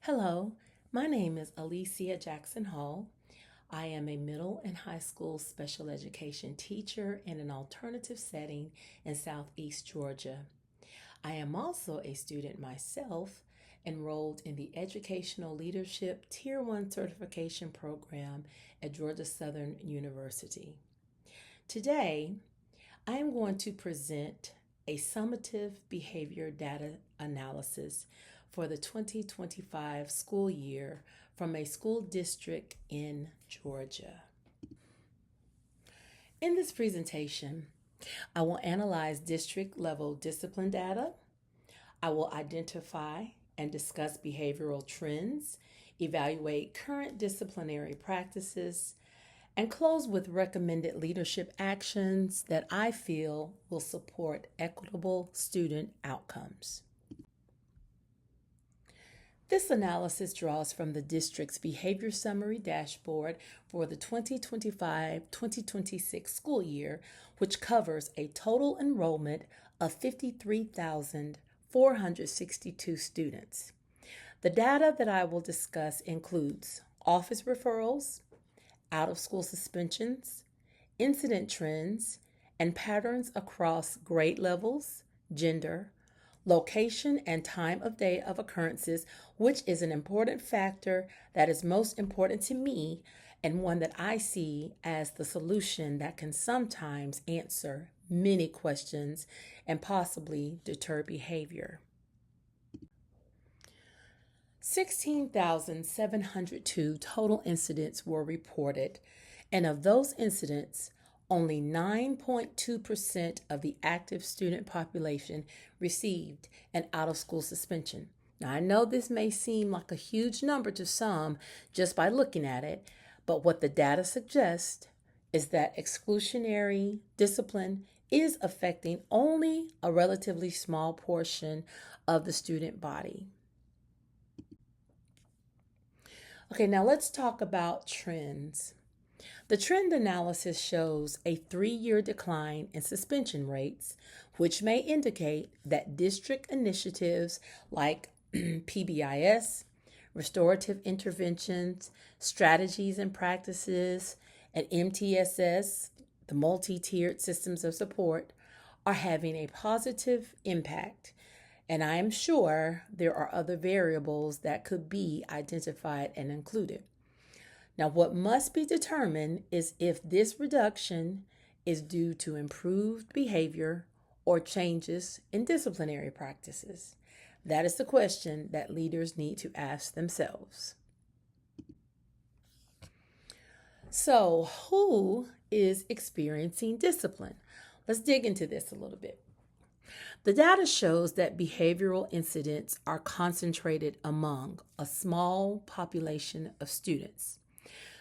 Hello, my name is Alicia Jackson Hall. I am a middle and high school special education teacher in an alternative setting in Southeast Georgia. I am also a student myself, enrolled in the Educational Leadership Tier 1 certification program at Georgia Southern University. Today, I am going to present a summative behavior data analysis for the 2025 school year from a school district in Georgia. In this presentation, I will analyze district level discipline data. I will identify and discuss behavioral trends, evaluate current disciplinary practices, and close with recommended leadership actions that I feel will support equitable student outcomes. This analysis draws from the district's behavior summary dashboard for the 2025-2026 school year, which covers a total enrollment of 53,462 students. The data that I will discuss includes office referrals, out-of-school suspensions, incident trends, and patterns across grade levels, gender, location, and time of day of occurrences, which is an important factor that is most important to me and one that I see as the solution that can sometimes answer many questions and possibly deter behavior. 16,702 total incidents were reported, and of those incidents, only 9.2% of the active student population received an out-of-school suspension. Now, I know this may seem like a huge number to some just by looking at it, but what the data suggests is that exclusionary discipline is affecting only a relatively small portion of the student body. Okay, now let's talk about trends. The trend analysis shows a 3-year decline in suspension rates, which may indicate that district initiatives like PBIS, restorative interventions, strategies and practices, and MTSS, the multi-tiered systems of support, are having a positive impact. And I am sure there are other variables that could be identified and included. Now, what must be determined is if this reduction is due to improved behavior or changes in disciplinary practices. That is the question that leaders need to ask themselves. So, who is experiencing discipline? Let's dig into this a little bit. The data shows that behavioral incidents are concentrated among a small population of students.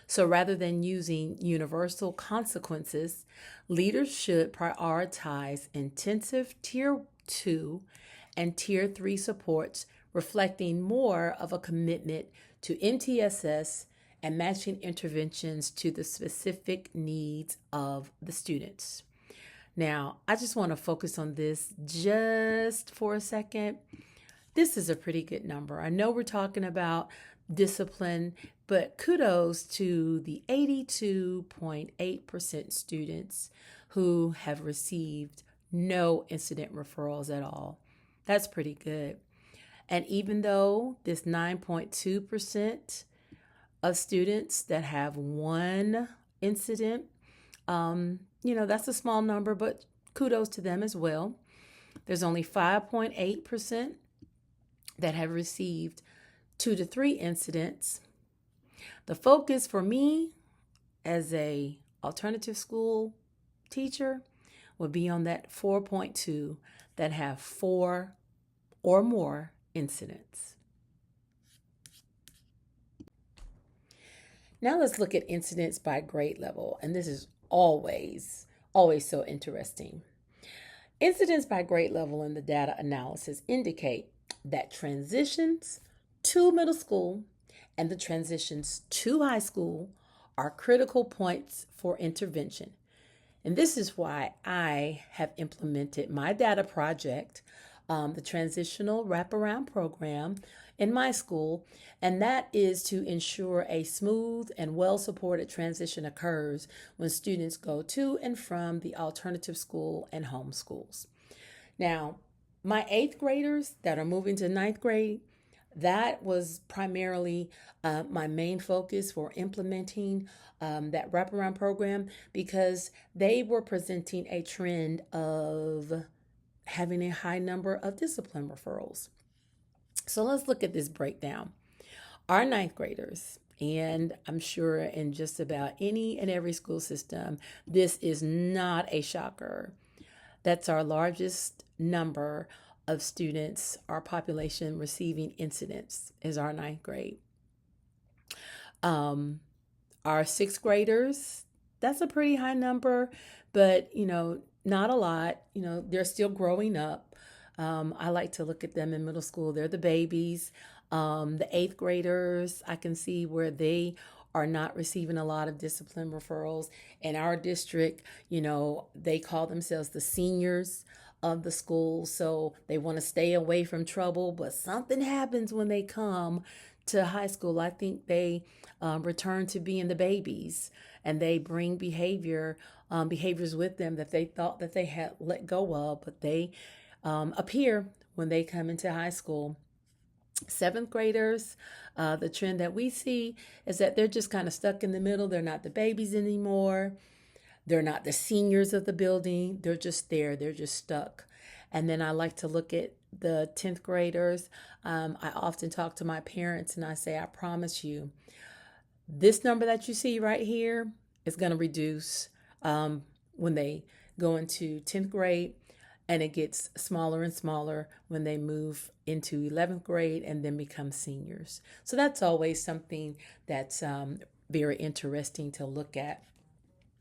So rather than using universal consequences, leaders should prioritize intensive Tier 2 and Tier 3 supports, reflecting more of a commitment to MTSS and matching interventions to the specific needs of the students. Now, I just want to focus on this just for a second. This is a pretty good number. I know we're talking about discipline, but kudos to the 82.8% students who have received no incident referrals at all. That's pretty good. And even though this 9.2% of students that have one incident, that's a small number, but kudos to them as well. There's only 5.8% that have received 2 to 3 incidents. The focus for me as a alternative school teacher would be on that 4.2 that have 4 or more incidents. Now let's look at incidents by grade level, and this is always so interesting. Incidents by grade level in the data analysis indicate that transitions to middle school and the transitions to high school are critical points for intervention. And this is why I have implemented my data project the transitional wraparound program in my school, and that is to ensure a smooth and well supported transition occurs when students go to and from the alternative school and home schools. Now, my eighth graders that are moving to ninth grade, that was primarily my main focus for implementing that wraparound program because they were presenting a trend of having a high number of discipline referrals. So let's look at this breakdown. Our ninth graders, and I'm sure in just about any and every school system, this is not a shocker. That's our largest number of students, our population receiving incidents is our ninth grade. Um, our sixth graders, that's a pretty high number, but not a lot. They're still growing up. I like to look at them in middle school. They're the babies. The eighth graders, I can see where they are not receiving a lot of discipline referrals. In our district, they call themselves the seniors of the school. So they want to stay away from trouble, but something happens when they come to high school. I think they return to being the babies, and they bring behaviors with them that they thought that they had let go of, but they appear when they come into high school. Seventh graders, the trend that we see is that they're just kind of stuck in the middle. They're not the babies anymore. They're not the seniors of the building. They're just there. They're just stuck. And then I like to look at the 10th graders. I often talk to my parents and I say, I promise you, this number that you see right here is going to reduce when they go into 10th grade, and it gets smaller and smaller when they move into 11th grade and then become seniors. So that's always something that's very interesting to look at.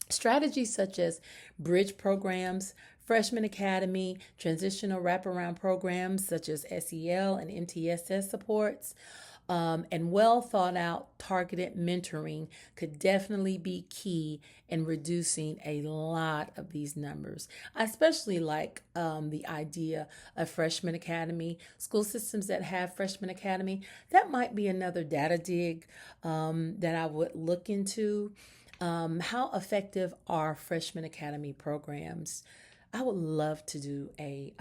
Strategies such as bridge programs, freshman academy, transitional wraparound programs such as SEL and MTSS supports, and well thought out targeted mentoring could definitely be key in reducing a lot of these numbers. I especially like the idea of freshman academy. School systems that have freshman academy, that might be another data dig that I would look into. How effective are freshman academy programs? I would love to do a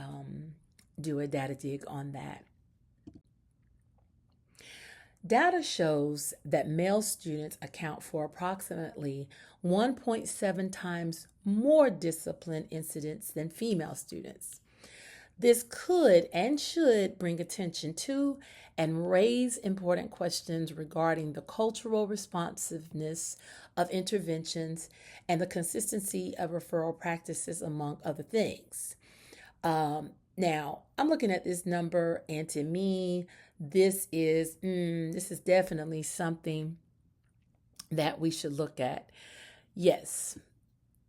data dig on that. Data shows that male students account for approximately 1.7 times more discipline incidents than female students. This could and should bring attention to and raise important questions regarding the cultural responsiveness of interventions and the consistency of referral practices, among other things. Now, I'm looking at this number, and to me, this is definitely something that we should look at. Yes,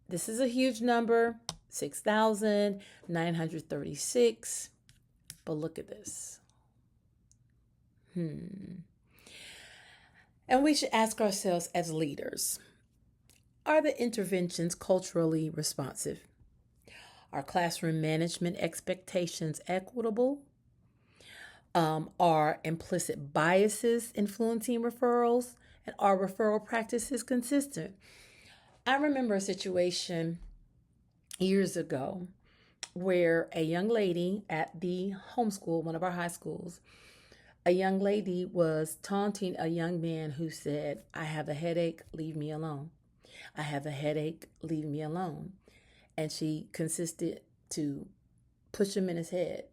this is a huge number, 6,936. But look at this. And we should ask ourselves as leaders, are the interventions culturally responsive? Are classroom management expectations equitable? Are implicit biases influencing referrals? And are referral practices consistent? I remember a situation years ago where a young lady at the homeschool, one of our high schools, a young lady was taunting a young man who said, I have a headache, leave me alone. I have a headache, leave me alone. And she consisted to push him in his head.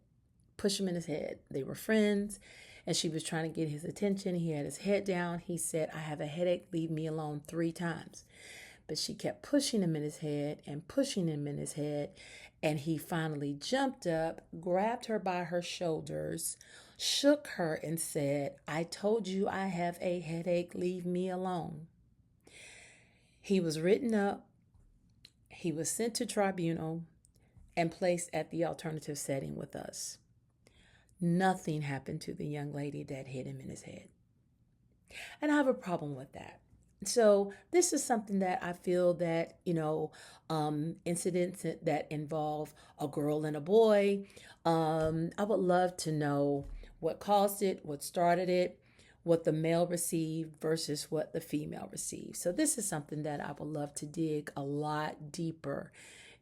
They were friends, and she was trying to get his attention. He had his head down. He said, I have a headache, leave me alone 3 times. But she kept pushing him in his head and pushing him in his head. And he finally jumped up, grabbed her by her shoulders, shook her, and said, I told you I have a headache, leave me alone. He was written up. He was sent to tribunal and placed at the alternative setting with us. Nothing happened to the young lady that hit him in his head. And I have a problem with that. So this is something that I feel that, incidents that involve a girl and a boy, I would love to know what caused it, what started it, what the male received versus what the female received. So this is something that I would love to dig a lot deeper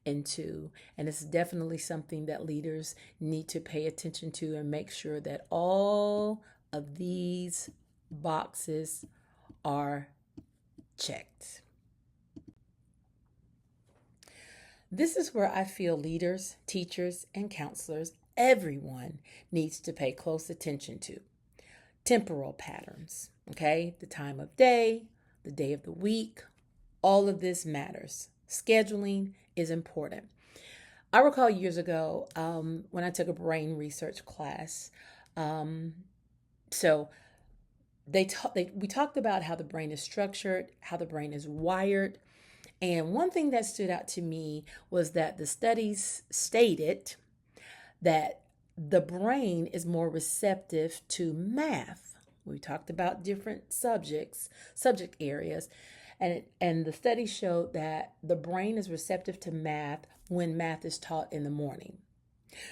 into. And it's definitely something that leaders need to pay attention to and make sure that all of these boxes are checked. This is where I feel leaders, teachers, and counselors, everyone needs to pay close attention to. Temporal patterns, okay? The time of day, the day of the week, all of this matters. Scheduling is important. I recall years ago when I took a brain research class. So we talked about how the brain is structured, how the brain is wired. And one thing that stood out to me was that the studies stated that the brain is more receptive to math. We talked about different subject areas, and the study showed that the brain is receptive to math when math is taught in the morning.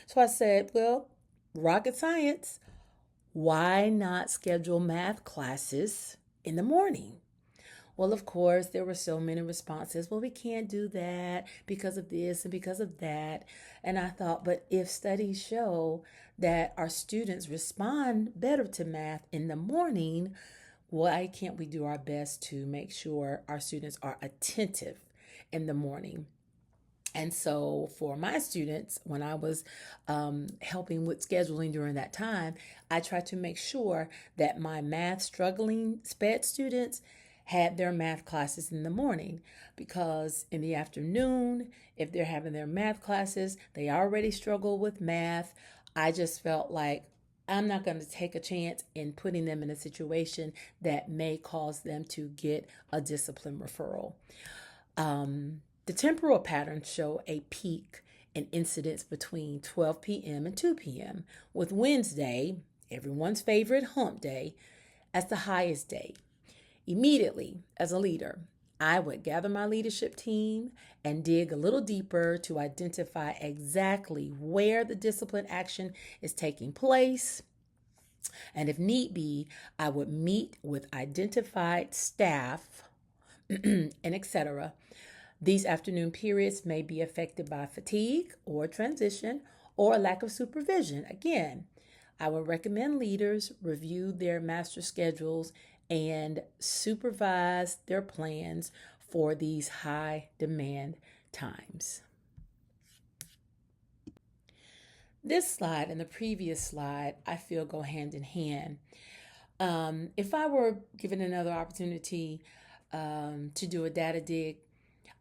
So I said, well, rocket science, why not schedule math classes in the morning? Well, of course, there were so many responses. Well, we can't do that because of this and because of that. And I thought, but if studies show that our students respond better to math in the morning, why can't we do our best to make sure our students are attentive in the morning? And so for my students, when I was helping with scheduling during that time, I tried to make sure that my math struggling SPED students had their math classes in the morning, because in the afternoon, if they're having their math classes, they already struggle with math. I just felt like I'm not going to take a chance in putting them in a situation that may cause them to get a discipline referral. The temporal patterns show a peak in incidents between 12 p.m. and 2 p.m., with Wednesday, everyone's favorite hump day, as the highest day. Immediately, as a leader, I would gather my leadership team and dig a little deeper to identify exactly where the discipline action is taking place. And if need be, I would meet with identified staff and etc. These afternoon periods may be affected by fatigue or transition or a lack of supervision. Again, I would recommend leaders review their master schedules and supervise their plans for these high demand times. This slide and the previous slide, I feel, go hand in hand. If I were given another opportunity to do a data dig,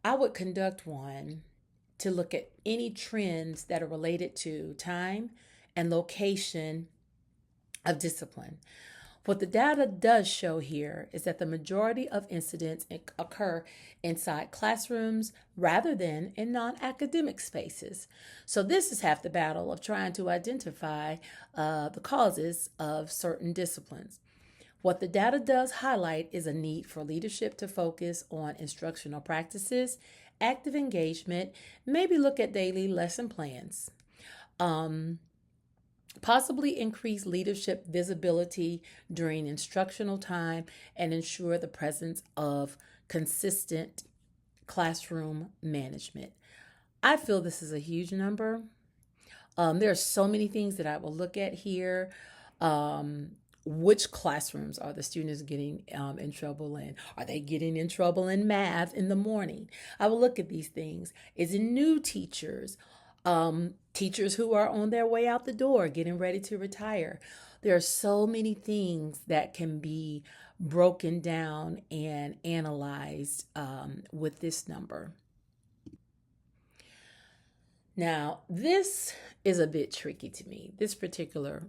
I would conduct one to look at any trends that are related to time and location of discipline. What the data does show here is that the majority of incidents occur inside classrooms rather than in non-academic spaces. So this is half the battle of trying to identify the causes of certain disciplines. What the data does highlight is a need for leadership to focus on instructional practices, active engagement, maybe look at daily lesson plans. Possibly increase leadership visibility during instructional time and ensure the presence of consistent classroom management. I feel this is a huge number. There are so many things that I will look at here. Which classrooms are the students getting in trouble in? Are they getting in trouble in math in the morning? I will look at these things. Is it new teachers? Teachers who are on their way out the door, getting ready to retire. There are so many things that can be broken down and analyzed with this number. Now, this is a bit tricky to me. This particular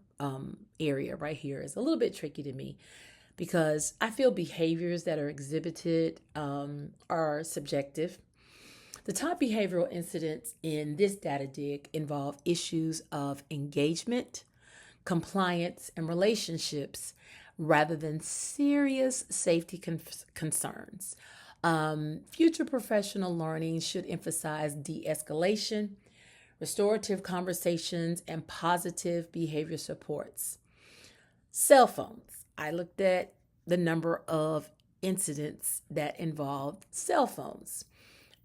area right here is a little bit tricky to me because I feel behaviors that are exhibited are subjective. The top behavioral incidents in this data dig involve issues of engagement, compliance, and relationships rather than serious safety concerns. Future professional learning should emphasize de escalation, restorative conversations, and positive behavior supports. Cell phones. I looked at the number of incidents that involved cell phones.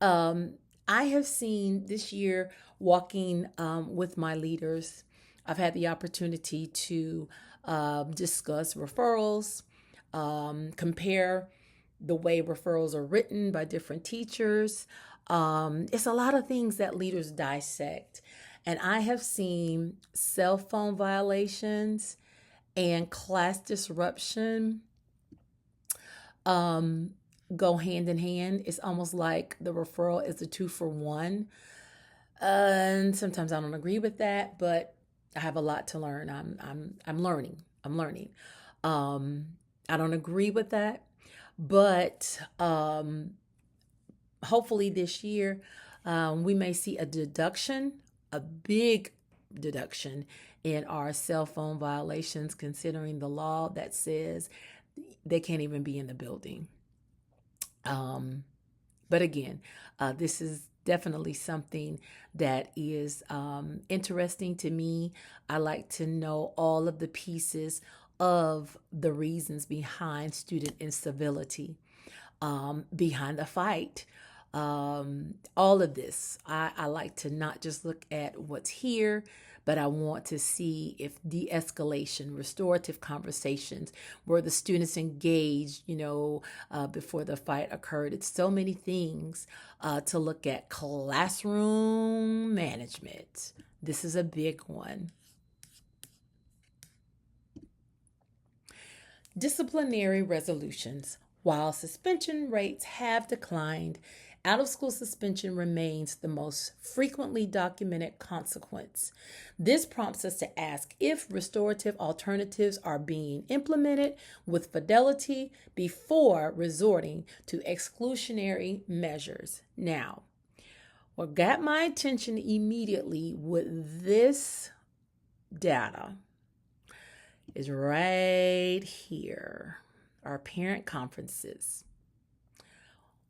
Um, I have seen this year walking with my leaders, I've had the opportunity to discuss referrals, compare the way referrals are written by different teachers. It's a lot of things that leaders dissect. And I have seen cell phone violations and class disruption um, go hand in hand. It's almost like the referral is a 2 for 1. And sometimes I don't agree with that, but I have a lot to learn. I'm learning. I'm learning. Um, I don't agree with that, but hopefully this year we may see a deduction, a big deduction in our cell phone violations, considering the law that says they can't even be in the building. But again, this is definitely something that is interesting to me. I like to know all of the pieces of the reasons behind student incivility, behind the fight. All of this, I like to not just look at what's here, but I want to see if de-escalation, restorative conversations, were the students engaged, before the fight occurred. It's so many things to look at. Classroom management. This is a big one. Disciplinary resolutions. While suspension rates have declined, out of school suspension remains the most frequently documented consequence. This prompts us to ask if restorative alternatives are being implemented with fidelity before resorting to exclusionary measures. Now, what got my attention immediately with this data is right here. Our parent conferences.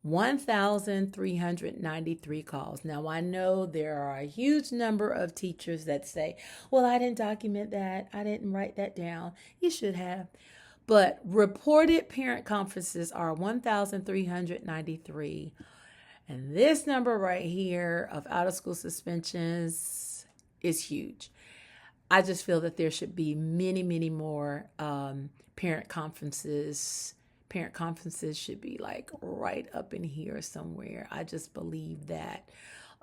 1,393 calls. Now, I know there are a huge number of teachers that say, well, I didn't document that. I didn't write that down. You should have. But reported parent conferences are 1,393. And this number right here of out of school suspensions is huge. I just feel that there should be many, many more parent conferences. Parent conferences should be like right up in here somewhere. I just believe that.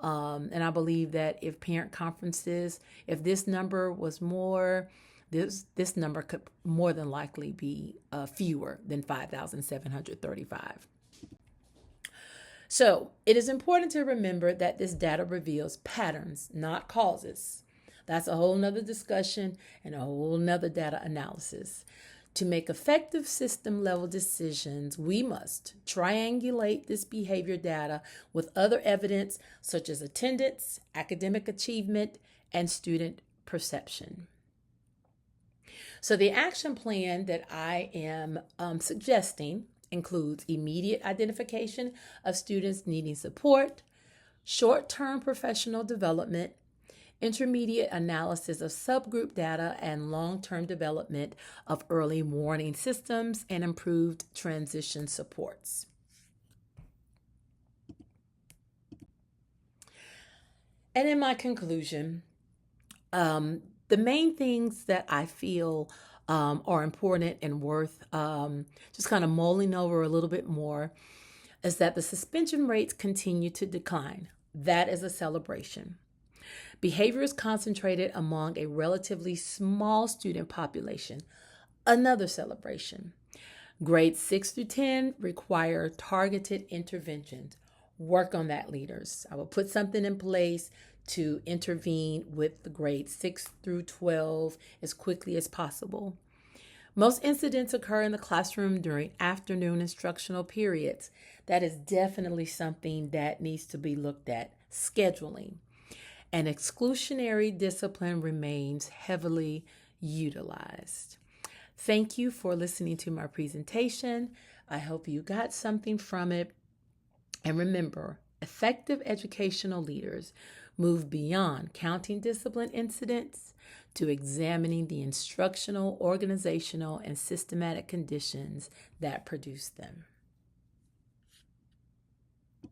And I believe that if parent conferences, if this number was more, this number could more than likely be fewer than 5,735. So it is important to remember that this data reveals patterns, not causes. That's a whole nother discussion and a whole nother data analysis. To make effective system level decisions, we must triangulate this behavior data with other evidence such as attendance, academic achievement, and student perception. So the action plan that I am suggesting includes immediate identification of students needing support, short-term professional development, intermediate analysis of subgroup data, and long-term development of early warning systems and improved transition supports. And in my conclusion, the main things that I feel are important and worth just kind of mulling over a little bit more is that the suspension rates continue to decline. That is a celebration. Behavior is concentrated among a relatively small student population. Another celebration. Grades 6 through 10 require targeted interventions. Work on that, leaders. I will put something in place to intervene with the grades 6 through 12 as quickly as possible. Most incidents occur in the classroom during afternoon instructional periods. That is definitely something that needs to be looked at. Scheduling. And exclusionary discipline remains heavily utilized. Thank you for listening to my presentation. I hope you got something from it. And remember, effective educational leaders move beyond counting discipline incidents to examining the instructional, organizational, and systematic conditions that produce them.